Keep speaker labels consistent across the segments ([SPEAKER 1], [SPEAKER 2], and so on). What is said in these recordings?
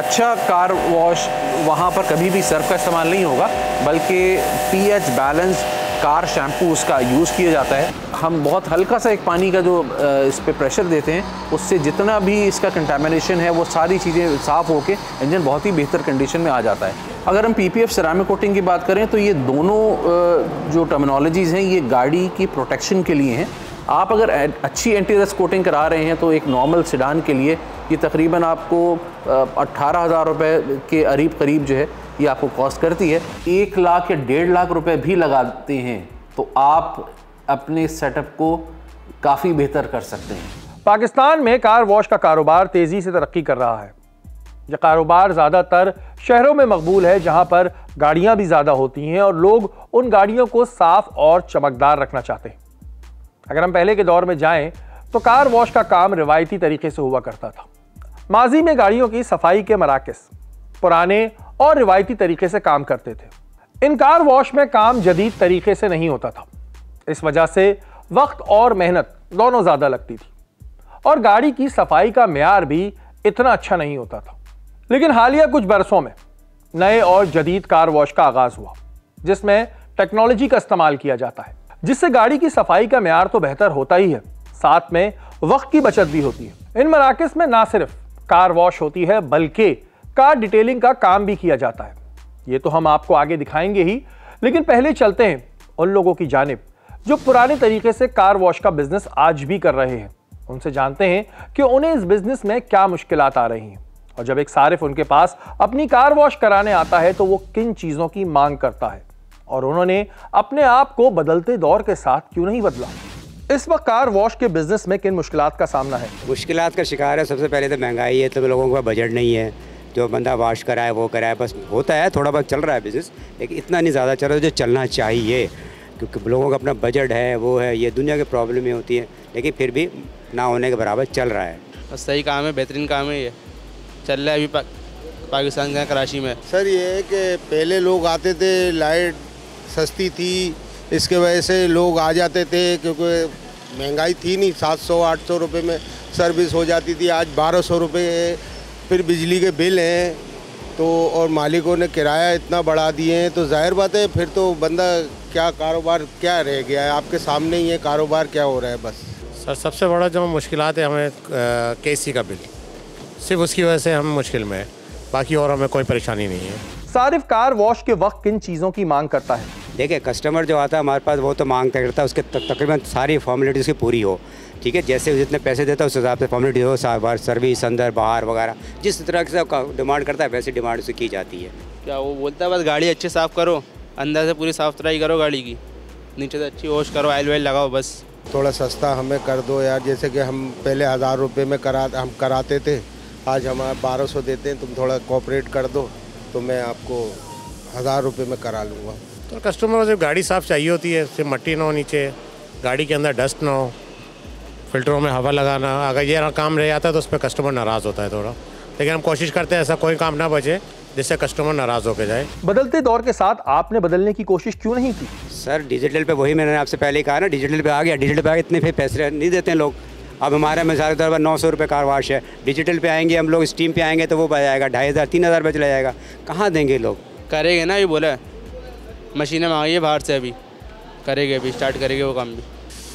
[SPEAKER 1] अच्छा car wash वहाँ पर कभी भी सर्फ का इस्तेमाल नहीं होगा, बल्कि पीएच बैलेंस कार शैम्पू उसका यूज़ किया जाता है। हम बहुत हल्का सा एक पानी का जो इस पर प्रेशर देते हैं, उससे जितना भी इसका कंटामिनेशन है वो सारी चीज़ें साफ़ होकर इंजन बहुत ही बेहतर कंडीशन में आ जाता है। अगर हम पीपीएफ सिरेमिक कोटिंग की बात करें तो ये दोनों जो टर्मिनोलॉजीज़ हैं ये गाड़ी की प्रोटेक्शन के लिए हैं। आप अगर अच्छी एंटी रस्ट कोटिंग करा रहे हैं तो एक नॉर्मल सेडान के लिए ये तकरीबन आपको 18,000 रुपये के करीब जो है ये आपको कॉस्ट करती है। 1 लाख या 1.5 लाख रुपए भी लगाते हैं तो आप अपने सेटअप को काफ़ी बेहतर कर सकते हैं।
[SPEAKER 2] पाकिस्तान में कार वॉश का कारोबार तेज़ी से तरक्की कर रहा है। यह कारोबार ज़्यादातर शहरों में मकबूल है, जहां पर गाड़ियां भी ज़्यादा होती हैं और लोग उन गाड़ियों को साफ और चमकदार रखना चाहते हैं। अगर हम पहले के दौर में जाएं तो कार वॉश का काम रिवायती तरीके से हुआ करता था। माजी में गाड़ियों की सफाई के मराकज़ पुराने और रिवायती तरीके से काम करते थे। इन कार वॉश में काम जदीद तरीके से नहीं होता था। इस वजह से वक्त और मेहनत दोनों ज़्यादा लगती थी और गाड़ी की सफाई का मेयार भी इतना अच्छा नहीं होता था। लेकिन हालिया कुछ बरसों में नए और जदीद कार वॉश का आगाज़ हुआ, जिसमें टेक्नोलॉजी का इस्तेमाल किया जाता है, जिससे गाड़ी की सफाई का मेयार तो बेहतर होता ही है, साथ में वक्त की बचत भी होती है। इन मराकज़ में ना सिर्फ कार वॉश होती है बल्कि कार डिटेलिंग का काम भी किया जाता है। ये तो हम आपको आगे दिखाएंगे ही, लेकिन पहले चलते हैं उन लोगों की जानिब जो पुराने तरीके से कार वॉश का बिजनेस आज भी कर रहे हैं। उनसे जानते हैं कि उन्हें इस बिजनेस में क्या मुश्किलात आ रही हैं और जब एक सारिफ उनके पास अपनी कार वॉश कराने आता है तो वो किन चीज़ों की मांग करता है और उन्होंने अपने आप को बदलते दौर के साथ क्यों नहीं बदला। इस वक्त कार वॉश के बिजनेस में किन मुश्किलात का सामना है?
[SPEAKER 3] मुश्किलात का शिकार है सबसे पहले तो महंगाई है, तो लोगों का बजट नहीं है, जो बंदा वॉश कराए वो कराए, बस होता है थोड़ा बहुत चल रहा है बिज़नेस, लेकिन इतना नहीं ज़्यादा चल रहा है जो चलना चाहिए, क्योंकि लोगों का अपना बजट है, वो है, ये दुनिया की प्रॉब्लम होती है, लेकिन फिर भी ना होने के बराबर चल रहा है।
[SPEAKER 4] सही काम है, बेहतरीन काम है, ये चल रहा है अभी पाकिस्तान का कराची में।
[SPEAKER 5] सर ये है कि पहले लोग आते थे, लाइट सस्ती थी, इसके वजह से लोग आ जाते थे, क्योंकि महंगाई थी नहीं, 700-800 रुपये में सर्विस हो जाती थी। आज 1200 रुपये है, फिर बिजली के बिल हैं तो, और मालिकों ने किराया इतना बढ़ा दिए हैं, तो जाहिर बात है फिर तो बंदा क्या कारोबार क्या रह गया है, आपके सामने ही है कारोबार क्या हो रहा है। बस
[SPEAKER 6] सर सबसे बड़ा जो मुश्किलात है हमें केसी का बिल, सिर्फ उसकी वजह से हम मुश्किल में है, बाकी और हमें कोई परेशानी नहीं है।
[SPEAKER 2] सारिफ कार वॉश के वक्त किन चीज़ों की मांग करता है?
[SPEAKER 3] देखिए कस्टमर जो आता है हमारे पास वो तो मांग करता है उसके तकरीबन सारी फॉर्मेलिटी उसकी पूरी हो, ठीक है, जैसे जितने पैसे देता है उस हिसाब से फॉर्मेलिटी हो, सर्विस अंदर बाहर वगैरह जिस तरह से डिमांड करता है वैसी डिमांड उससे की जाती है।
[SPEAKER 4] क्या वो बोलता है बस गाड़ी अच्छे साफ़ करो, अंदर से पूरी साफ सुथराई करो गाड़ी की, नीचे से अच्छी वॉश करो, ऑयल वेल लगाओ, बस
[SPEAKER 5] थोड़ा सस्ता हमें कर दो यार। जैसे कि हम पहले 1000 रुपये में हम कराते थे, आज हम 1200 देते हैं, तुम थोड़ा कोऑपरेट कर दो तो मैं आपको 1000 रुपये में करा लूँगा।
[SPEAKER 6] तो कस्टमर को सिर्फ गाड़ी साफ़ चाहिए होती है, सिर्फ मट्टी ना हो नीचे, गाड़ी के अंदर डस्ट ना हो, फिल्टरों में हवा लगाना, अगर ये काम रह जाता है तो उस पर कस्टमर नाराज़ होता है थोड़ा, लेकिन हम कोशिश करते हैं ऐसा कोई काम ना बचे जिससे कस्टमर नाराज़ होकर जाए।
[SPEAKER 2] बदलते दौर के साथ आपने बदलने की कोशिश क्यों नहीं की?
[SPEAKER 3] सर डिजिटल पे वही मैंने आपसे पहले ही कहा ना, डिजिटल पे आ गया, डिजिटल पे आ गया, इतने फिर पैसे नहीं देते हैं लोग। अब हमारे में सारे तौर पर 900 रुपये कार वाश है, डिजिटल पे आएंगे हम लोग, स्टीम पे आएंगे तो वो बढ़ जाएगा 2500-3000 रुपये चला जाएगा, कहाँ देंगे लोग?
[SPEAKER 4] करेंगे ना, ये बोला मशीनें मंगाइए बाहर से, अभी करेंगे, अभी स्टार्ट करेंगे वो काम भी।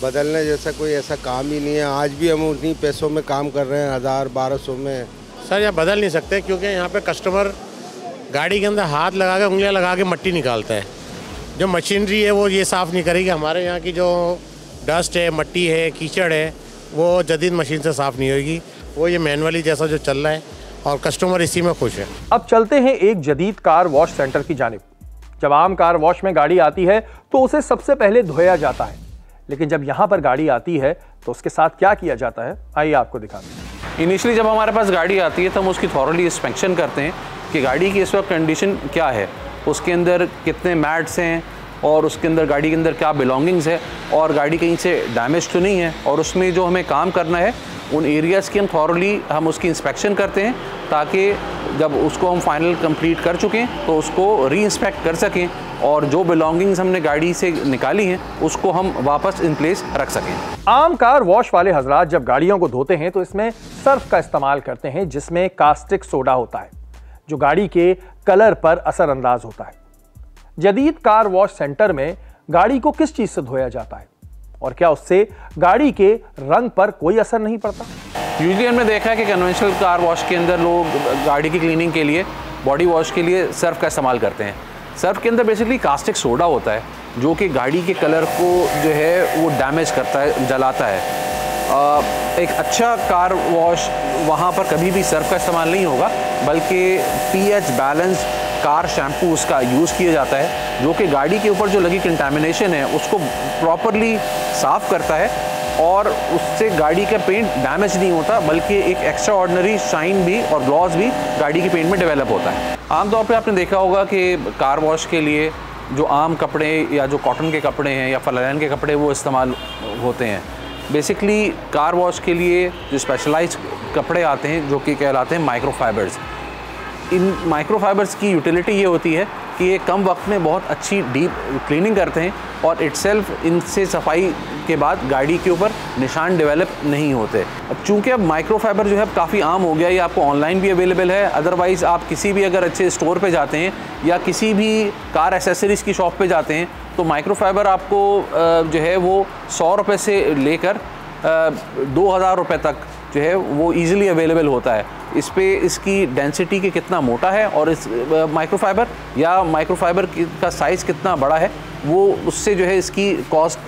[SPEAKER 5] बदलने जैसा कोई ऐसा काम ही नहीं है, आज भी हम उन्हीं पैसों में काम कर रहे हैं, 1000-1200 में।
[SPEAKER 6] सर यहाँ बदल नहीं सकते क्योंकि यहाँ पे कस्टमर गाड़ी के अंदर हाथ लगा के उंगलियाँ लगा के मट्टी निकालता है, जो मशीनरी है वो ये साफ़ नहीं करेगी। हमारे यहाँ की जो डस्ट है, मट्टी है, कीचड़ है, वो जदीद मशीन से साफ़ नहीं होगी, वो ये मैनुअली जैसा जो चल रहा है और कस्टमर इसी में खुश है।
[SPEAKER 2] अब चलते हैं एक जदीद कार वॉश सेंटर की जानिब। जब आम कार वॉश में गाड़ी आती है तो उसे सबसे पहले धोया जाता है, लेकिन जब यहाँ पर गाड़ी आती है तो उसके साथ क्या किया जाता है, आइए आपको दिखाते हैं।
[SPEAKER 1] इनिशियली जब हमारे पास गाड़ी आती है तो हम उसकी थॉरली इंस्पेक्शन करते हैं कि गाड़ी की इस वक्त कंडीशन क्या है, उसके अंदर कितने मैट्स हैं और उसके अंदर गाड़ी के अंदर क्या बिलोंगिंग्स है और गाड़ी कहीं से डैमेज तो नहीं है, और उसमें जो हमें काम करना है उन एरियाज़ की हम उसकी इंस्पेक्शन करते हैं ताकि जब उसको हम फाइनल कंप्लीट कर चुकें तो उसको री इंस्पेक्ट कर सकें और जो बिलोंगिंग्स हमने गाड़ी से निकाली हैं उसको हम वापस इन प्लेस रख सकें।
[SPEAKER 2] आम कार वॉश वाले हजरात जब गाड़ियों को धोते हैं तो इसमें सर्फ का इस्तेमाल करते हैं जिसमें कास्टिक सोडा होता है। जो गाड़ी के कलर पर असरअंदाज होता है। जदीद कार वॉश सेंटर में गाड़ी को किस चीज से धोया जाता है और क्या उससे गाड़ी के रंग पर कोई असर नहीं पड़ता?
[SPEAKER 1] यूजुअली हमने देखा है कि कन्वेंशनल कार वॉश के अंदर लोग गाड़ी की क्लीनिंग के लिए, बॉडी वॉश के लिए सर्फ का इस्तेमाल करते हैं। सर्फ के अंदर बेसिकली कास्टिक सोडा होता है जो कि गाड़ी के कलर को जो है वो डैमेज करता है, जलाता है। एक अच्छा कार वॉश वहाँ पर कभी भी सर्फ का इस्तेमाल नहीं होगा, बल्कि pH बैलेंस कार शैम्पू उसका यूज़ किया जाता है जो कि गाड़ी के ऊपर जो लगी कंटामिनेशन है उसको प्रॉपरली साफ़ करता है और उससे गाड़ी का पेंट डैमेज नहीं होता, बल्कि एक एक्स्ट्रा ऑर्डिनरी शाइन भी और ग्लॉस भी गाड़ी के पेंट में डेवलप होता है। आमतौर पे आपने देखा होगा कि कार वॉश के लिए जो आम कपड़े या जो कॉटन के कपड़े हैं या फलायन के कपड़े वो इस्तेमाल होते हैं। बेसिकली कार वॉश के लिए जो स्पेशलाइज्ड कपड़े आते हैं जो कि कहलाते हैं माइक्रोफाइबर्स। इन माइक्रोफाइबर्स की यूटिलिटी ये होती है कि ये कम वक्त में बहुत अच्छी डीप क्लीनिंग करते हैं और इटसेल्फ इनसे सफाई के बाद गाड़ी के ऊपर निशान डेवलप नहीं होते। अब चूँकि अब माइक्रोफाइबर जो है काफ़ी आम हो गया, ये आपको ऑनलाइन भी अवेलेबल है। अदरवाइज़ आप किसी भी अगर अच्छे स्टोर पे जाते हैं या किसी भी कार एसेसरीज़ की शॉप पे जाते हैं तो माइक्रोफाइबर आपको जो है वो 100 रुपये से लेकर 2000 रुपये तक जो है वो ईज़िली अवेलेबल होता है। इस पे इसकी डेंसिटी के कितना मोटा है और इस माइक्रोफाइबर या माइक्रोफाइबर का साइज़ कितना बड़ा है वो उससे जो है इसकी कॉस्ट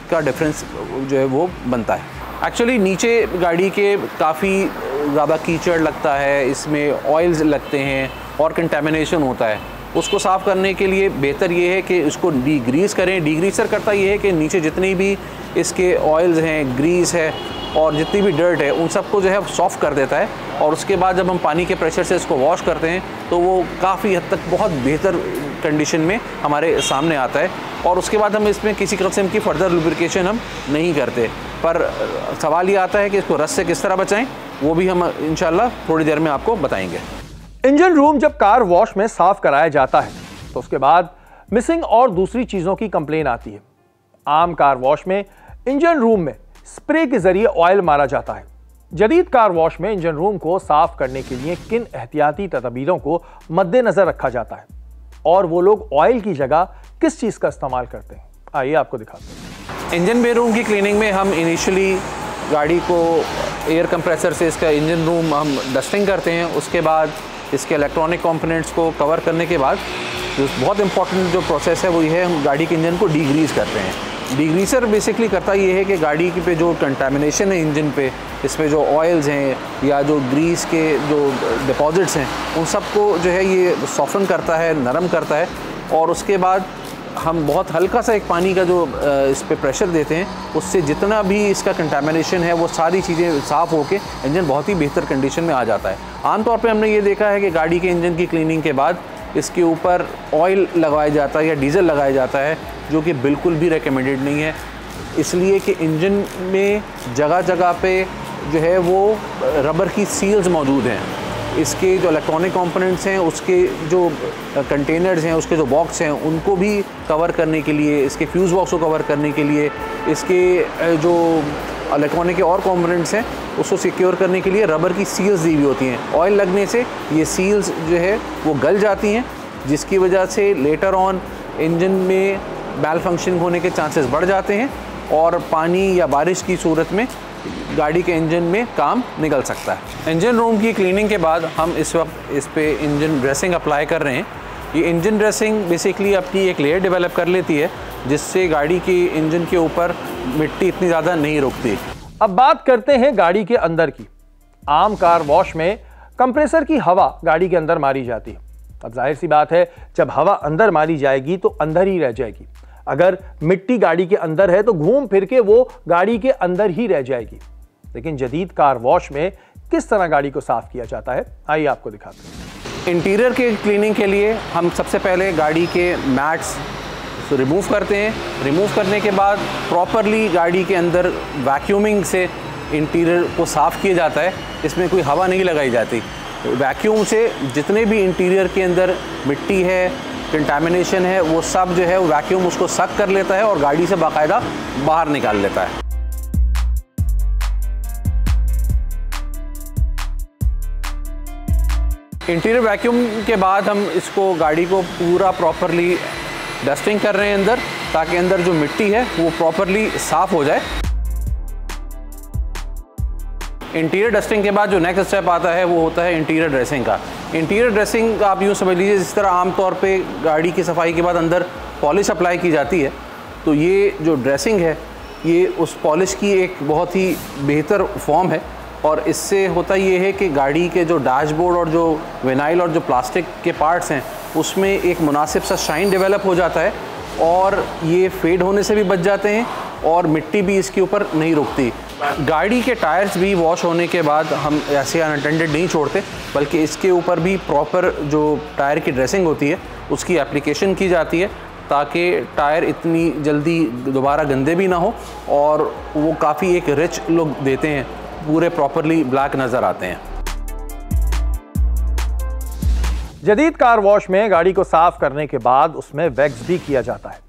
[SPEAKER 1] का डिफरेंस जो है वो बनता है। एक्चुअली नीचे गाड़ी के काफ़ी ज़्यादा कीचड़ लगता है, इसमें ऑयल्स लगते हैं और कंटेमिनेशन होता है। उसको साफ़ करने के लिए बेहतर ये है कि इसको डीग्रीस करें। डीग्रीसर करता ये है कि नीचे जितनी भी इसके ऑयल्स हैं, ग्रीस है और जितनी भी डर्ट है उन सबको जो है सॉफ्ट कर देता है और उसके बाद जब हम पानी के प्रेशर से इसको वॉश करते हैं तो वो काफ़ी हद तक बहुत बेहतर कंडीशन में हमारे सामने आता है और उसके बाद हम इसमें किसी किस्म की फर्दर लुब्रिकेशन हम नहीं करते। पर सवाल ये आता है कि इसको रस से किस तरह बचाएं, वो भी हम इंशाल्लाह थोड़ी देर में आपको बताएंगे।
[SPEAKER 2] इंजन रूम जब कार वॉश में साफ कराया जाता है तो उसके बाद मिसिंग और दूसरी चीज़ों की कंप्लेन आती है। आम कार वॉश में इंजन रूम में स्प्रे के जरिए ऑयल मारा जाता है। जदीद कार वॉश में इंजन रूम को साफ करने के लिए किन एहतियाती तदबीरों को मद्देनजर रखा जाता है और वो लोग ऑयल की जगह किस चीज का इस्तेमाल करते हैं, आइए आपको दिखाते हैं।
[SPEAKER 1] इंजन बे रूम की क्लीनिंग में हम इनिशियली गाड़ी को एयर कंप्रेसर से इसका इंजन रूम हम डस्टिंग करते हैं। उसके बाद इसके इलेक्ट्रॉनिक कंपोनेंट्स को कवर करने के बाद जो बहुत इंपॉर्टेंट जो प्रोसेस है वो ये है, हम गाड़ी के इंजन को डीग्रीस करते हैं। डीग्रीसर बेसिकली करता ये है कि गाड़ी पे जो कंटामिनेशन है इंजन पे, इसमें जो ऑयल्स हैं या जो ग्रीस के जो डिपॉजिट्स हैं उन सबको जो है ये सॉफ्टन करता है, नरम करता है और उसके बाद हम बहुत हल्का सा एक पानी का जो इस पे प्रेशर देते हैं, उससे जितना भी इसका कंटामिनेशन है वो सारी चीज़ें साफ़ होके इंजन बहुत ही बेहतर कंडीशन में आ जाता है। आमतौर पे हमने ये देखा है कि गाड़ी के इंजन की क्लीनिंग के बाद इसके ऊपर ऑयल लगाया जाता है या डीजल लगाया जाता है, जो कि बिल्कुल भी रेकमेंडेड नहीं है, इसलिए कि इंजन में जगह जगह पे जो है वो रबर की सील्स मौजूद हैं। इसके जो इलेक्ट्रॉनिक कंपोनेंट्स हैं, उसके जो कंटेनर्स हैं, उसके जो बॉक्स हैं, उनको भी कवर करने के लिए, इसके फ्यूज़ बॉक्स को कवर करने के लिए, इसके जो इलेक्ट्रॉनिक के और कंपोनेंट्स हैं उसको सिक्योर करने के लिए रबर की सील्स दी हुई होती हैं। ऑयल लगने से ये सील्स जो है वो गल जाती हैं, जिसकी वजह से लेटर ऑन इंजन में बैल फंक्शन होने के चांसेस बढ़ जाते हैं और पानी या बारिश की सूरत में गाड़ी के इंजन में काम निकल सकता है। इंजन रूम की क्लीनिंग के बाद हम इस वक्त इस पे इंजन ड्रेसिंग अप्लाई कर रहे हैं। ये इंजन ड्रेसिंग बेसिकली अपनी एक लेयर डेवलप कर लेती है जिससे गाड़ी की इंजन के ऊपर मिट्टी इतनी ज़्यादा नहीं रुकती।
[SPEAKER 2] अब बात करते हैं गाड़ी के अंदर की। आम कार वॉश में कंप्रेसर की हवा गाड़ी के अंदर मारी जाती है। अब जाहिर सी बात है, जब हवा अंदर मारी जाएगी तो अंदर ही रह जाएगी। अगर मिट्टी गाड़ी के अंदर है तो घूम फिर के वो गाड़ी के अंदर ही रह जाएगी। लेकिन जदीद कार वॉश में किस तरह गाड़ी को साफ किया जाता है, आइए आपको दिखाते हैं।
[SPEAKER 1] इंटीरियर के क्लीनिंग के लिए हम सबसे पहले गाड़ी के मैट्स रिमूव करते हैं। रिमूव करने के बाद प्रॉपरली गाड़ी के अंदर वैक्यूमिंग से इंटीरियर को साफ़ किया जाता है। इसमें कोई हवा नहीं लगाई जाती। वैक्यूम से जितने भी इंटीरियर के अंदर मिट्टी है, कंटामिनेशन है, वो सब जो है वैक्यूम उसको सक कर लेता है और गाड़ी से बाकायदा बाहर निकाल लेता है। इंटीरियर वैक्यूम के बाद हम इसको गाड़ी को पूरा प्रॉपरली डस्टिंग कर रहे हैं अंदर, ताकि अंदर जो मिट्टी है वो प्रॉपरली साफ़ हो जाए। इंटीरियर डस्टिंग के बाद जो नेक्स्ट स्टेप आता है वो होता है इंटीरियर ड्रेसिंग का। इंटीरियर ड्रेसिंग आप यूँ समझ लीजिए जिस तरह आमतौर पे गाड़ी की सफाई के बाद अंदर पॉलिश अप्लाई की जाती है, तो ये जो ड्रेसिंग है ये उस पॉलिश की एक बहुत ही बेहतर फॉर्म है। और इससे होता ये है कि गाड़ी के जो डैशबोर्ड और जो विनाइल और जो प्लास्टिक के पार्ट्स हैं उसमें एक मुनासिब सा शाइन डेवलप हो जाता है, और ये फेड होने से भी बच जाते हैं और मिट्टी भी इसके ऊपर नहीं रुकती। गाड़ी के टायर्स भी वॉश होने के बाद हम ऐसे अनअटेंडेड नहीं छोड़ते, बल्कि इसके ऊपर भी प्रॉपर जो टायर की ड्रेसिंग होती है उसकी एप्लीकेशन की जाती है, ताकि टायर इतनी जल्दी दोबारा गंदे भी ना हो और वो काफ़ी एक रिच लुक देते हैं, पूरे प्रॉपरली ब्लैक नज़र आते हैं।
[SPEAKER 2] जदीद कार वॉश में गाड़ी को साफ करने के बाद उसमें वैक्स भी किया जाता है,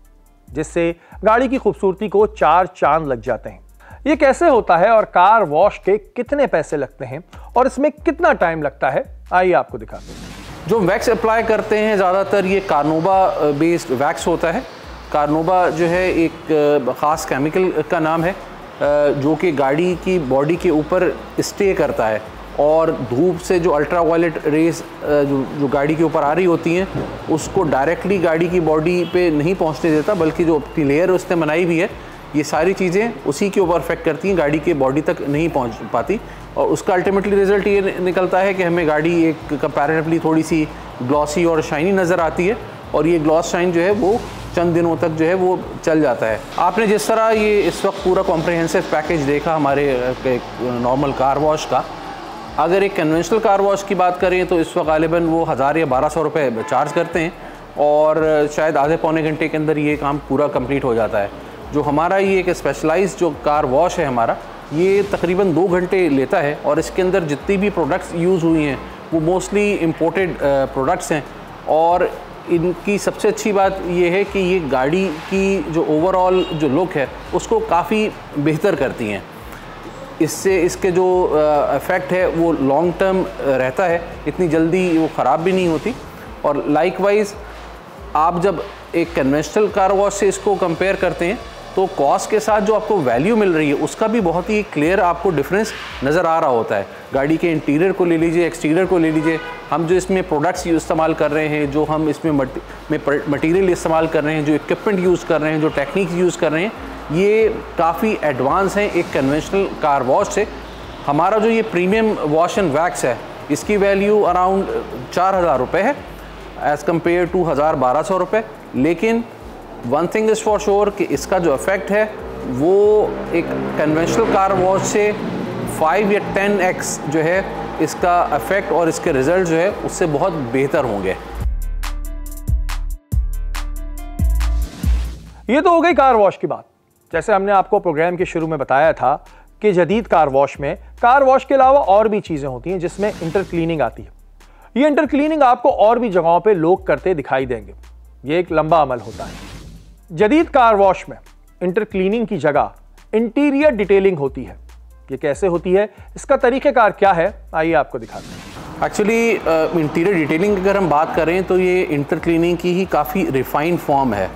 [SPEAKER 2] जिससे गाड़ी की खूबसूरती को 4 चांद लग जाते हैं। ये कैसे होता है और कार वॉश के कितने पैसे लगते हैं और इसमें कितना टाइम लगता है, आइए आपको दिखाते हैं।
[SPEAKER 1] जो वैक्स अप्लाई करते हैं ज़्यादातर ये कार्नोबा बेस्ड वैक्स होता है। कार्नोबा जो है एक ख़ास केमिकल का नाम है जो कि गाड़ी की बॉडी के ऊपर स्टे करता है, और धूप से जो अल्ट्रा वायलेट रेस जो गाड़ी के ऊपर आ रही होती हैं उसको डायरेक्टली गाड़ी की बॉडी पे नहीं पहुंचने देता, बल्कि जो अपनी लेयर उसने बनाई हुई है ये सारी चीज़ें उसी के ऊपर अफेक्ट करती हैं, गाड़ी के बॉडी तक नहीं पहुंच पाती। और उसका अल्टीमेटली रिज़ल्ट ये निकलता है कि हमें गाड़ी एक कंपैरेटिवली थोड़ी सी ग्लॉसी और शाइनी नज़र आती है, और ये ग्लॉस शाइन जो है वो चंद दिनों तक जो है वो चल जाता है। आपने जिस तरह ये इस वक्त पूरा कॉम्प्रिहेंसिव पैकेज देखा हमारे नॉर्मल कार वॉश का, अगर एक कन्वेंशनल कार वॉश की बात करें तो इस वक्त गालिबन वो 1000 या 1200 रुपये चार्ज करते हैं, और शायद आधे पौने घंटे के अंदर ये काम पूरा कंप्लीट हो जाता है। जो हमारा ये एक स्पेशलाइज्ड जो कार वॉश है हमारा, ये तकरीबन 2 घंटे लेता है, और इसके अंदर जितनी भी प्रोडक्ट्स यूज़ हुई हैं वो मोस्टली इम्पोर्टेड प्रोडक्ट्स हैं। और इनकी सबसे अच्छी बात ये है कि ये गाड़ी की जो ओवरऑल जो लुक है उसको काफ़ी बेहतर करती हैं। इससे इसके जो इफ़ेक्ट है वो लॉन्ग टर्म रहता है, इतनी जल्दी वो ख़राब भी नहीं होती। और लाइकवाइज आप जब एक कन्वेंशनल कार वॉश से इसको कंपेयर करते हैं तो कॉस्ट के साथ जो आपको वैल्यू मिल रही है उसका भी बहुत ही क्लियर आपको डिफरेंस नज़र आ रहा होता है। गाड़ी के इंटीरियर को ले लीजिए, एक्सटीरियर को ले लीजिए, हम जो इसमें प्रोडक्ट्स इस्तेमाल कर रहे हैं, जो हम इसमें मटेरियल इस्तेमाल कर रहे हैं, जो इक्विपमेंट यूज़ कर रहे हैं, जो टेक्निक्स यूज़ कर रहे हैं, ये काफ़ी एडवांस हैं एक कन्वेंशनल कार वॉश से। हमारा जो ये प्रीमियम वॉश एंड वैक्स है इसकी वैल्यू अराउंड 4000 रुपये है एज़ कम्पेयर टू 1000-1200 रुपये। लेकिन one thing is for sure कि इसका जो इफ़ेक्ट है वो एक कन्वेंशनल कार वॉश से 5 या 10x जो है इसका इफ़ेक्ट और इसके रिज़ल्ट जो है उससे बहुत बेहतर होंगे।
[SPEAKER 2] ये तो हो गई कार वॉश की बात। जैसे हमने आपको प्रोग्राम के शुरू में बताया था कि जदीद कार वॉश में कार वॉश के अलावा और भी चीज़ें होती हैं जिसमें इंटर क्लीनिंग आती है। ये इंटर क्लीनिंग आपको और भी जगहों पे लोग करते दिखाई देंगे। ये एक लंबा अमल होता है। जदीद कार वॉश में इंटर क्लीनिंग की जगह इंटीरियर डिटेलिंग होती है। ये कैसे होती है, इसका तरीक़ेकार क्या है, आइए आपको दिखाते हैं।
[SPEAKER 1] एक्चुअली इंटीरियर डिटेलिंग की अगर हम बात करें तो ये इंटर क्लीनिंग की ही काफ़ी रिफाइंड फॉर्म है।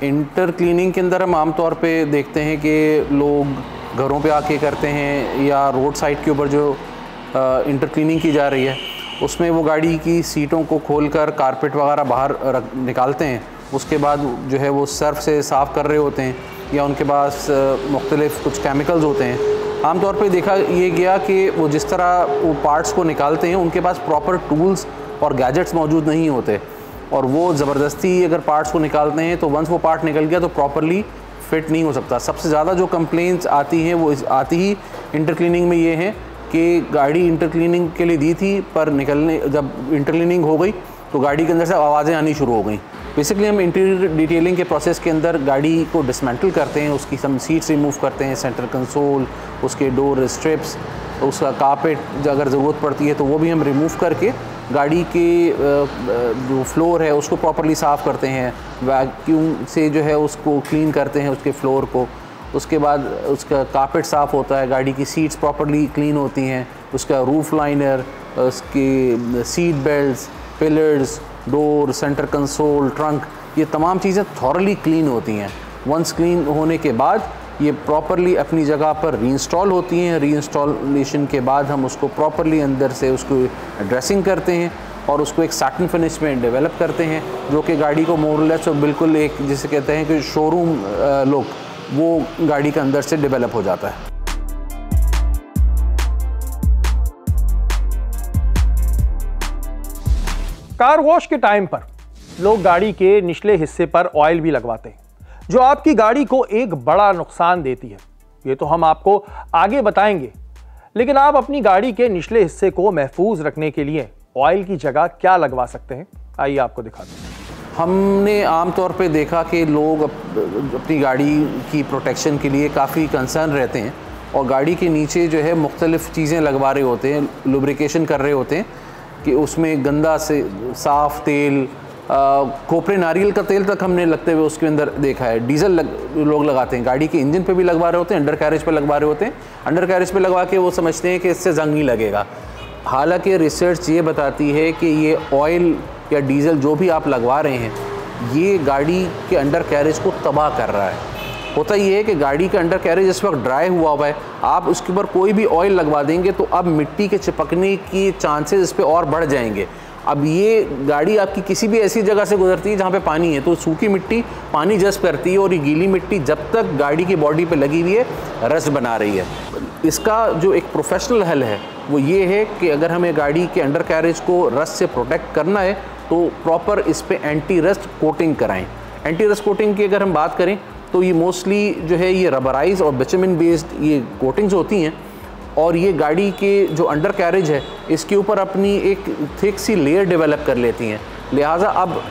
[SPEAKER 1] इंटर क्लीनिंग के अंदर हम आमतौर पे देखते हैं कि लोग घरों पे आके करते हैं, या रोड साइड के ऊपर जो इंटर क्लीनिंग की जा रही है उसमें वो गाड़ी की सीटों को खोलकर कारपेट वगैरह बाहर निकालते हैं। उसके बाद जो है वो सर्फ से साफ़ कर रहे होते हैं, या उनके पास मुख्तलिफ कुछ केमिकल्स होते हैं। आमतौर पे देखा ये गया कि वो जिस तरह वो पार्ट्स को निकालते हैं उनके पास प्रॉपर टूल्स और गैजेट्स मौजूद नहीं होते, और वो ज़बरदस्ती अगर पार्ट्स को निकालते हैं तो वंस वो पार्ट निकल गया तो प्रॉपरली फिट नहीं हो सकता। सबसे ज़्यादा जो कंप्लेंट्स आती हैं वो आती ही इंटर क्लीनिंग में ये हैं कि गाड़ी इंटर क्लीनिंग के लिए दी थी, पर जब इंटर क्लीनिंग हो गई तो गाड़ी के अंदर से आवाज़ें आनी शुरू हो गई। बेसिकली हम इंटीरियर डिटेलिंग के प्रोसेस के अंदर गाड़ी को डिसमेंटल करते हैं, उसकी सम सीट्स रिमूव करते हैं, सेंटर कंसोल, उसके डोर स्ट्रिप्स, उसका कारपेट अगर ज़रूरत पड़ती है तो वो भी हम रिमूव करके गाड़ी के जो फ्लोर है उसको प्रॉपरली साफ़ करते हैं, वैक्यूम से जो है उसको क्लीन करते हैं उसके फ्लोर को, उसके बाद उसका कारपेट साफ़ होता है, गाड़ी की सीट्स प्रॉपर्ली क्लीन होती हैं, उसका रूफ लाइनर, उसकी seat belts, pillars, door, centre console, trunk, ये तमाम चीज़ें थॉरली क्लीन होती हैं। वंस क्लीन होने के बाद ये प्रॉपरली अपनी जगह पर रीइंस्टॉल होती हैं। रीइंस्टॉलेशन के बाद हम उसको प्रॉपरली अंदर से उसको ड्रेसिंग करते हैं और उसको एक सैटिन फिनिश में डेवलप करते हैं, जो कि गाड़ी को मोरलेस और बिल्कुल एक जिसे कहते हैं कि शोरूम लुक, वो गाड़ी के अंदर से डेवलप हो जाता है।
[SPEAKER 2] कार वॉश के टाइम पर लोग गाड़ी के निचले हिस्से पर ऑयल भी लगवाते हैं, जो आपकी गाड़ी को एक बड़ा नुकसान देती है। ये तो हम आपको आगे बताएंगे, लेकिन आप अपनी गाड़ी के निचले हिस्से को महफूज रखने के लिए ऑयल की जगह क्या लगवा सकते हैं, आइए आपको दिखाते हैं।
[SPEAKER 1] हमने आमतौर पे देखा कि लोग अपनी गाड़ी की प्रोटेक्शन के लिए काफ़ी कंसर्न रहते हैं और गाड़ी के नीचे जो है मुख्तलिफ़ चीज़ें लगवा रहे होते हैं, लुब्रिकेशन कर रहे होते हैं कि उसमें गंदा से साफ़ तेल, कोपरे नारियल का तेल तक हमने लगते हुए उसके अंदर देखा है। डीजल लोग लगाते हैं, गाड़ी के इंजन पे भी लगवा रहे होते हैं, अंडर कैरेज पे लगवा रहे होते हैं। अंडर कैरेज पे लगवा के वो समझते हैं कि इससे जंग नहीं लगेगा। हालांकि रिसर्च ये बताती है कि ये ऑयल या डीजल जो भी आप लगवा रहे हैं, ये गाड़ी के अंडर कैरेज को तबाह कर रहा है। होता ये है कि गाड़ी का अंडर कैरेज इस वक्त ड्राई हुआ है, आप उसके ऊपर कोई भी ऑयल लगवा देंगे तो अब मिट्टी के चिपकने की चांसेस इस पर और बढ़ जाएंगे। अब ये गाड़ी आपकी किसी भी ऐसी जगह से गुजरती है जहाँ पे पानी है, तो सूखी मिट्टी पानी जज़्ब करती है और ये गीली मिट्टी जब तक गाड़ी की बॉडी पे लगी हुई है रस्ट बना रही है। इसका जो एक प्रोफेशनल हल है वो ये है कि अगर हमें गाड़ी के अंडर कैरेज को रस्ट से प्रोटेक्ट करना है तो प्रॉपर इस पर एंटी रस्ट कोटिंग कराएँ। एंटी रस्ट कोटिंग की अगर हम बात करें तो ये मोस्टली जो है ये रबराइज और बिटुमेन बेस्ड ये कोटिंग्स होती हैं और ये गाड़ी के जो अंडर कैरेज है इसके ऊपर अपनी एक थिक सी लेयर डेवलप कर लेती हैं। लिहाजा अब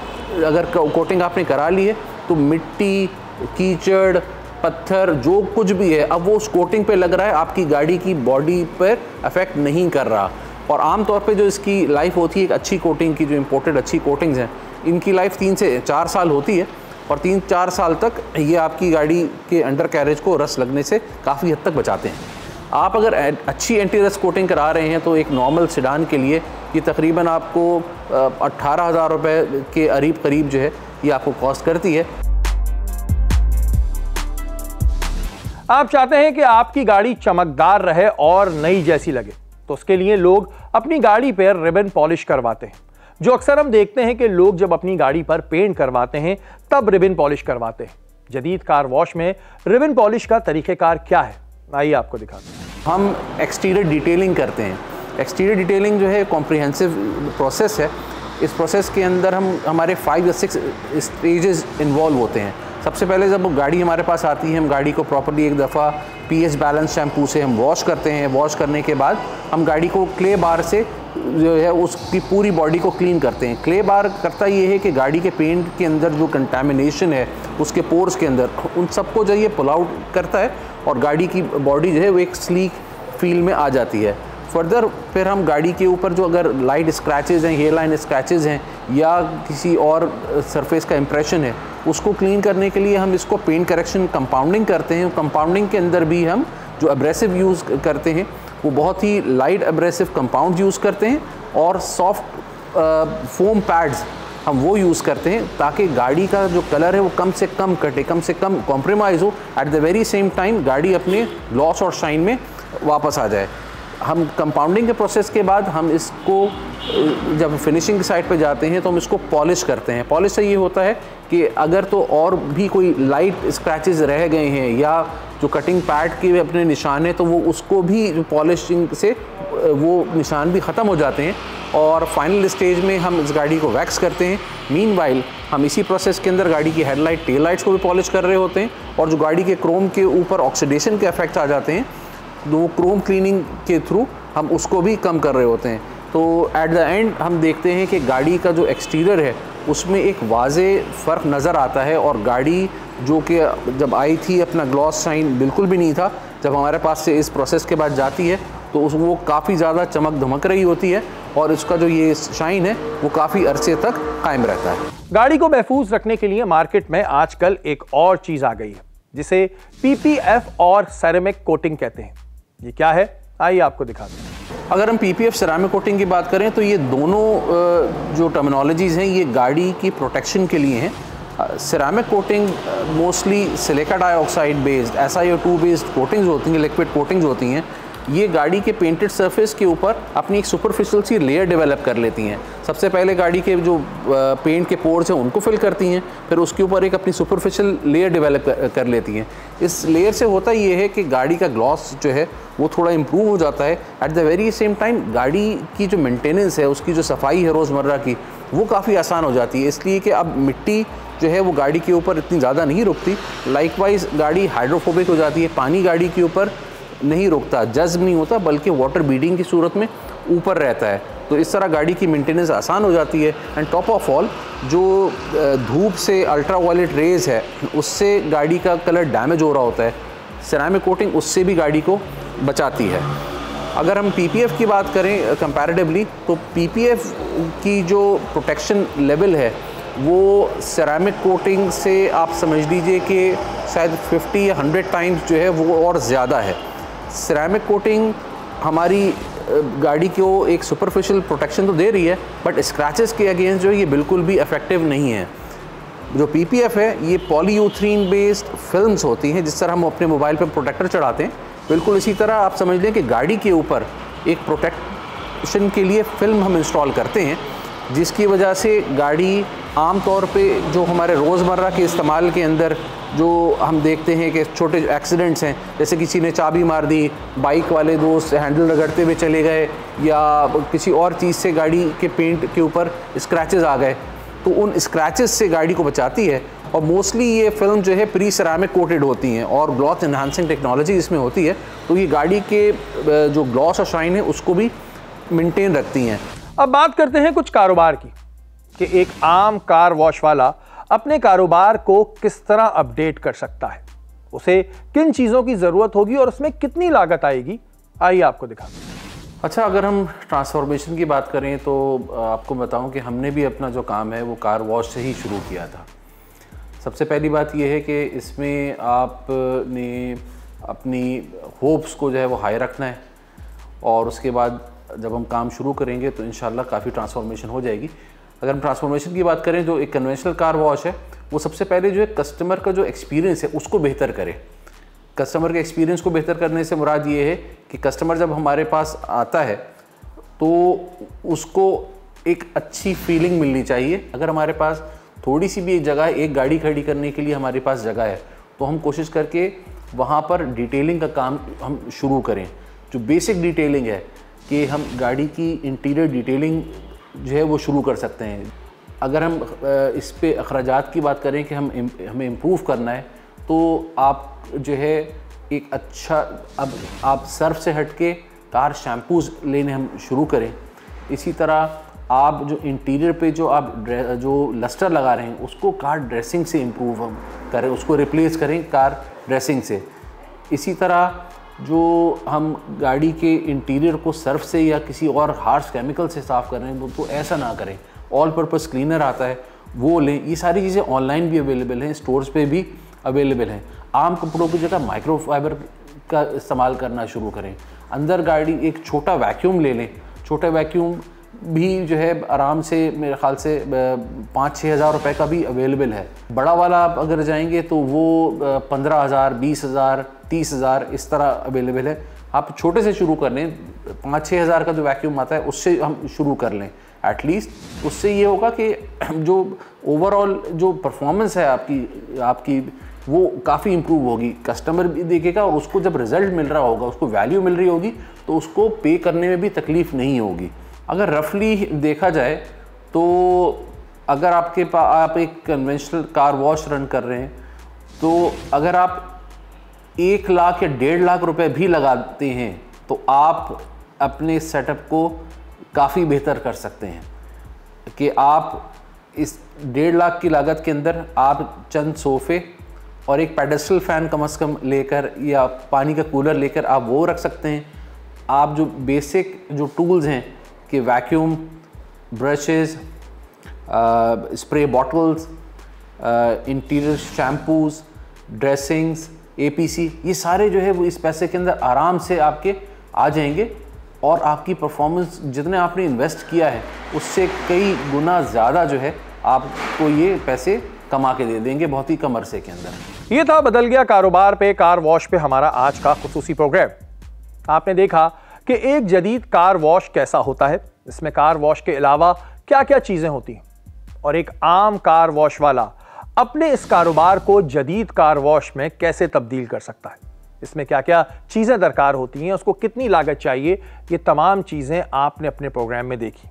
[SPEAKER 1] अगर कोटिंग आपने करा ली है तो मिट्टी, कीचड़, पत्थर जो कुछ भी है अब वो उस कोटिंग पे लग रहा है, आपकी गाड़ी की बॉडी पर अफेक्ट नहीं कर रहा। और आम तौर पे जो इसकी लाइफ होती है एक अच्छी कोटिंग की, जो इम्पोर्टेड अच्छी कोटिंग्स हैं, इनकी लाइफ 3 से 4 साल होती है और 3-4 साल तक ये आपकी गाड़ी के अंडर कैरेज को रस्ट लगने से काफ़ी हद तक बचाते हैं। आप अगर अच्छी एंटी रस्ट कोटिंग करा रहे हैं तो एक नॉर्मल सेडान के लिए ये तकरीबन आपको 18,000 रुपये के करीब जो है ये आपको कॉस्ट करती है।
[SPEAKER 2] आप चाहते हैं कि आपकी गाड़ी चमकदार रहे और नई जैसी लगे, तो उसके लिए लोग अपनी गाड़ी पर रिबन पॉलिश करवाते हैं। जो अक्सर हम देखते हैं कि लोग जब अपनी गाड़ी पर पेंट करवाते हैं तब रिबन पॉलिश करवाते हैं। जदीद कार वॉश में रिबन पॉलिश का तरीक़ेकार क्या है, आइए आपको दिखाते हैं।
[SPEAKER 1] हम एक्सटीरियर डिटेलिंग करते हैं। एक्सटीरियर डिटेलिंग जो है कॉम्प्रिहेंसिव प्रोसेस है। इस प्रोसेस के अंदर हमारे 5 या 6 स्टेजेस इन्वॉल्व होते हैं। सबसे पहले जब गाड़ी हमारे पास आती है हम गाड़ी को प्रॉपर्ली एक दफ़ा पीएच बैलेंस शैम्पू से हम वॉश करते हैं। वॉश करने के बाद हम गाड़ी को क्ले बार से जो है उसकी पूरी बॉडी को क्लीन करते हैं। क्ले बार करता ये है कि गाड़ी के पेंट के अंदर जो कंटामिनेशन है उसके पोर्स के अंदर उन सबको जो ये पुल आउट करता है और गाड़ी की बॉडी जो है वो एक स्लीक फील में आ जाती है। फर्दर फिर हम गाड़ी के ऊपर जो अगर लाइट स्क्रैचेस हैं, हेयर लाइन स्क्रैचेस हैं या किसी और सरफेस का इम्प्रेशन है उसको क्लीन करने के लिए हम इसको पेंट करेक्शन कंपाउंडिंग करते हैं। कंपाउंडिंग के अंदर भी हम जो एब्रेसिव यूज़ करते हैं वो बहुत ही लाइट एब्रेसिव कंपाउंड यूज़ करते हैं और सॉफ्ट फोम पैड्स हम वो यूज़ करते हैं ताकि गाड़ी का जो कलर है वो कम से कम कटे, कम से कम कॉम्प्रोमाइज़ हो, at the very same time गाड़ी अपने ग्लॉस और शाइन में वापस आ जाए। हम कंपाउंडिंग के प्रोसेस के बाद हम इसको जब फिनिशिंग साइड पे जाते हैं तो हम इसको पॉलिश करते हैं। पॉलिश से ये होता है कि अगर तो और भी कोई लाइट स्क्रैचेस रह गए हैं या जो कटिंग पैड के अपने निशान हैं तो वो उसको भी पॉलिशिंग से वो निशान भी ख़त्म हो जाते हैं और फाइनल स्टेज में हम इस गाड़ी को वैक्स करते हैं। मीनवाइल हम इसी प्रोसेस के अंदर गाड़ी की हेडलाइट, टेल लाइट्स को भी पॉलिश कर रहे होते हैं और जो गाड़ी के क्रोम के ऊपर ऑक्सीडेशन के इफेक्ट आ जाते हैं तो क्रोम क्लीनिंग के थ्रू हम उसको भी कम कर रहे होते हैं। तो एट द एंड हम देखते हैं कि गाड़ी का जो एक्सटीरियर है उसमें एक वाज़े फ़र्क नज़र आता है और गाड़ी जो कि जब आई थी अपना ग्लॉस शाइन बिल्कुल भी नहीं था, जब हमारे पास से इस प्रोसेस के बाद जाती है तो वो काफ़ी ज़्यादा चमक धमक रही होती है और इसका जो ये शाइन है वो काफ़ी अरसे तक कायम रहता है।
[SPEAKER 2] गाड़ी को महफूज रखने के लिए मार्केट में आजकल एक और चीज़ आ गई है, जिसे PPF और सेरेमिक कोटिंग कहते हैं। ये क्या है, आइए आपको दिखाते हैं।
[SPEAKER 1] अगर हम PPF सेरामिक कोटिंग की बात करें तो ये दोनों जो टर्मिनोलॉजीज़ हैं ये गाड़ी की प्रोटेक्शन के लिए हैं। Ceramic coating mostly silica dioxide based SiO2 based coatings होती हैं, लिक्विड कोटिंग्स होती हैं। ये गाड़ी के पेंटेड सरफेस के ऊपर अपनी एक सुपरफिशियल सी लेयर डेवलप कर लेती हैं। सबसे पहले गाड़ी के जो पेंट के पोर्स हैं उनको फिल करती हैं, फिर उसके ऊपर एक अपनी सुपरफिशियल लेयर डेवलप कर लेती हैं। इस लेयर से होता ये है कि गाड़ी का ग्लॉस जो है वो थोड़ा इम्प्रूव हो जाता है। At the very same time गाड़ी की जो मेंटेनेंस है, उसकी जो सफाई है रोज़मर्रा की, वो काफ़ी आसान हो जाती है, इसलिए कि अब मिट्टी जो है वो गाड़ी के ऊपर इतनी ज़्यादा नहीं रुकती। लाइकवाइज गाड़ी हाइड्रोफोबिक हो जाती है, पानी गाड़ी के ऊपर नहीं रुकता, जज्ब नहीं होता, बल्कि वाटर बीडिंग की सूरत में ऊपर रहता है। तो इस तरह गाड़ी की मेंटेनेंस आसान हो जाती है। एंड टॉप ऑफ ऑल जो धूप से अल्ट्रा वायलेट रेज़ है उससे गाड़ी का कलर डैमेज हो रहा होता है, सेरामिक कोटिंग उससे भी गाड़ी को बचाती है। अगर हम PPF की बात करें कंपैरेटिवली, तो PPF की जो प्रोटेक्शन लेवल है वो सेरामिक कोटिंग से आप समझ लीजिए कि शायद 50 या 100 टाइम्स जो है वो और ज़्यादा है। सेरामिक कोटिंग हमारी गाड़ी को एक सुपरफिशियल प्रोटेक्शन तो दे रही है, बट स्क्रैचेस के अगेंस्ट जो है ये बिल्कुल भी इफ़ेक्टिव नहीं है। जो PPF है ये पॉलीयूथरीन बेस्ड फिल्म्स होती हैं, जिस तरह हम अपने मोबाइल पर प्रोटेक्टर चढ़ाते हैं, बिल्कुल इसी तरह आप समझ लें कि गाड़ी के ऊपर एक प्रोटेक्शन के लिए फ़िल्म हम इंस्टॉल करते हैं, जिसकी वजह से गाड़ी आम तौर पे जो हमारे रोज़मर्रा के इस्तेमाल के अंदर जो हम देखते हैं कि छोटे एक्सीडेंट्स हैं, जैसे किसी ने चाबी मार दी, बाइक वाले दोस्त हैंडल रगड़ते हुए चले गए, या किसी और चीज़ से गाड़ी के पेंट के ऊपर स्क्रैचेस आ गए, तो उन स्क्रैचेस से गाड़ी को बचाती है। और मोस्टली ये फिल्म जो है प्री सेरामिक कोटेड होती हैं और ग्लॉस एनहांसिंग टेक्नोलॉजी इसमें होती है, तो ये गाड़ी के जो ग्लॉस और शाइन है उसको भी मेंटेन रखती हैं।
[SPEAKER 2] अब बात करते हैं कुछ कारोबार की, कि एक आम कार वॉश वाला अपने कारोबार को किस तरह अपडेट कर सकता है, उसे किन चीज़ों की ज़रूरत होगी और उसमें कितनी लागत आएगी, आइए आपको दिखाते हैं।
[SPEAKER 1] अच्छा, अगर हम ट्रांसफॉर्मेशन की बात करें तो आपको बताऊं कि हमने भी अपना जो काम है वो कार वॉश से ही शुरू किया था। सबसे पहली बात यह है कि इसमें आपने अपनी होप्स को जो है वो हाई रखना है, और उसके बाद जब हम काम शुरू करेंगे तो इंशाल्लाह काफ़ी ट्रांसफॉर्मेशन हो जाएगी। अगर हम ट्रांसफॉर्मेशन की बात करें, जो एक कन्वेंशनल कार वॉश है वो सबसे पहले जो है कस्टमर का जो एक्सपीरियंस है उसको बेहतर करे। कस्टमर के एक्सपीरियंस को बेहतर करने से मुराद ये है कि कस्टमर जब हमारे पास आता है तो उसको एक अच्छी फीलिंग मिलनी चाहिए। अगर हमारे पास थोड़ी सी भी एक जगह, एक गाड़ी खड़ी करने के लिए हमारे पास जगह है, तो हम कोशिश करके वहाँ पर डिटेलिंग का काम हम शुरू करें। जो बेसिक डिटेलिंग है कि हम गाड़ी की इंटीरियर डिटेलिंग जो है वो शुरू कर सकते हैं। अगर हम इस पे अखराजात की बात करें कि हमें इम्प्रूव करना है, तो आप जो है एक अच्छा, अब आप सर्फ से हट के कार शैम्पूज़ लेने हम शुरू करें। इसी तरह आप जो इंटीरियर पे जो आप जो लस्टर लगा रहे हैं उसको कार ड्रेसिंग से इम्प्रूव हम करें, उसको रिप्लेस करें कार ड्रेसिंग से। इसी तरह जो हम गाड़ी के इंटीरियर को सर्फ से या किसी और हार्श केमिकल से साफ़ कर रहे हैं तो ऐसा ना करें। ऑल पर्पस क्लीनर आता है वो लें। ये सारी चीज़ें ऑनलाइन भी अवेलेबल हैं, स्टोर्स पे भी अवेलेबल हैं। आम कपड़ों की जगह माइक्रोफाइबर का इस्तेमाल करना शुरू करें। अंदर गाड़ी एक छोटा वैक्यूम ले लें। छोटा वैक्यूम भी जो है आराम से मेरे ख्याल से 5-6 हज़ार रुपये का भी अवेलेबल है। बड़ा वाला आप अगर जाएंगे तो वो 15,000, 20,000, 30,000 इस तरह अवेलेबल है। आप छोटे से शुरू कर लें, 5-6 हज़ार का जो वैक्यूम आता है उससे हम शुरू कर लें एटलीस्ट। उससे ये होगा कि जो ओवरऑल जो परफॉर्मेंस है आपकी वो काफ़ी इम्प्रूव होगी। कस्टमर भी देखेगा और उसको जब रिज़ल्ट मिल रहा होगा, उसको वैल्यू मिल रही होगी, तो उसको पे करने में भी तकलीफ़ नहीं होगी। अगर रफली देखा जाए तो अगर आप एक कन्वेंशनल कार वॉश रन कर रहे हैं, तो अगर आप 1 लाख या 1.5 लाख रुपए भी लगाते हैं तो आप अपने सेटअप को काफ़ी बेहतर कर सकते हैं। कि आप इस 1.5 लाख की लागत के अंदर आप चंद सोफ़े और एक पेडेस्टल फ़ैन कम से कम लेकर या पानी का कूलर लेकर आप वो रख सकते हैं। आप जो बेसिक जो टूल्स हैं कि vacuum, brushes, spray bottles, interior shampoos, dressings, APC, ये सारे जो है वो इस पैसे के अंदर आराम से आपके आ जाएंगे और आपकी परफॉर्मेंस जितने आपने इन्वेस्ट किया है उससे कई गुना ज़्यादा जो है आपको ये पैसे कमा के दे देंगे बहुत ही कम अरसे के अंदर।
[SPEAKER 2] ये था बदल गया कारोबार पे कार वॉश पे हमारा आज का खुसूसी प्रोग्राम। आपने देखा कि एक जदीद कार वॉश कैसा होता है, इसमें कार वॉश के अलावा क्या क्या चीजें होती हैं और एक आम कार वॉश वाला अपने इस कारोबार को जदीद कार वॉश में कैसे तब्दील कर सकता है, इसमें क्या क्या चीजें दरकार होती हैं, उसको कितनी लागत चाहिए, ये तमाम चीजें आपने अपने प्रोग्राम में देखी।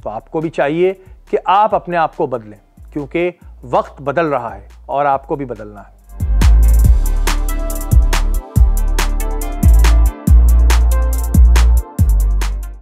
[SPEAKER 2] तो आपको भी चाहिए कि आप अपने आप को बदलें, क्योंकि वक्त बदल रहा है और आपको भी बदलना है।